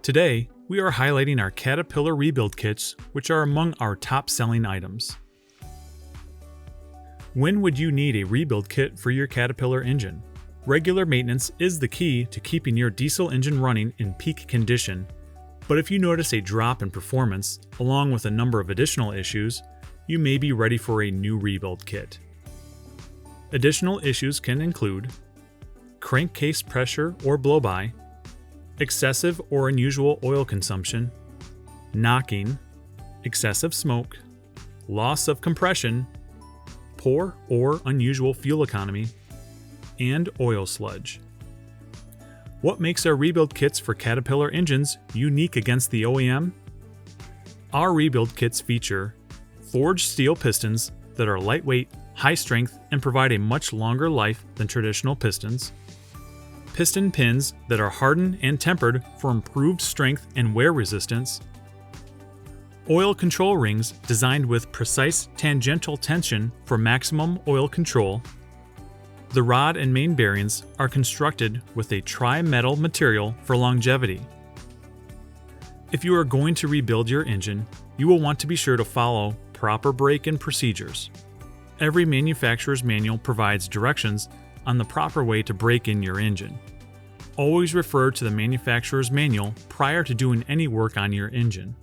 Today, we are highlighting our Caterpillar rebuild kits, which are among our top-selling items. When would you need a rebuild kit for your Caterpillar engine? Regular maintenance is the key to keeping your diesel engine running in peak condition, but if you notice a drop in performance, along with a number of additional issues, you may be ready for a new rebuild kit. Additional issues can include crankcase pressure or blow-by, excessive or unusual oil consumption, knocking, excessive smoke, loss of compression, poor or unusual fuel economy, and oil sludge. What makes our rebuild kits for Caterpillar engines unique against the OEM? Our rebuild kits feature forged steel pistons that are lightweight, high strength, and provide a much longer life than traditional pistons, piston pins that are hardened and tempered for improved strength and wear resistance, oil control rings designed with precise tangential tension for maximum oil control. The rod and main bearings are constructed with a tri-metal material for longevity. If you are going to rebuild your engine, you will want to be sure to follow proper break-in procedures. Every manufacturer's manual provides directions on the proper way to break in your engine. Always refer to the manufacturer's manual prior to doing any work on your engine.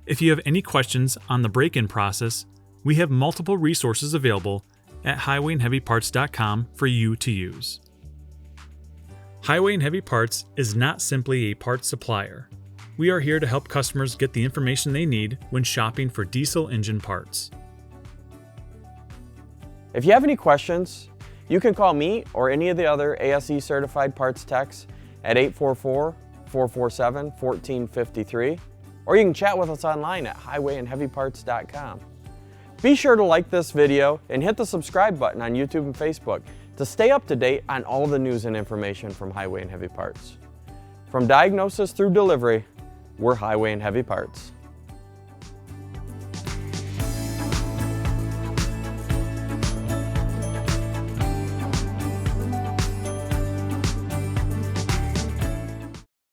If you have any questions on the break-in process, we have multiple resources available at highwayandheavyparts.com for you to use. Highway and Heavy Parts is not simply a parts supplier. We are here to help customers get the information they need when shopping for diesel engine parts. If you have any questions, you can call me or any of the other ASE certified parts techs at 844-447-1453, or you can chat with us online at highwayandheavyparts.com. Be sure to like this video and hit the subscribe button on YouTube and Facebook to stay up to date on all the news and information from Highway and Heavy Parts. From diagnosis through delivery, we're Highway and Heavy Parts.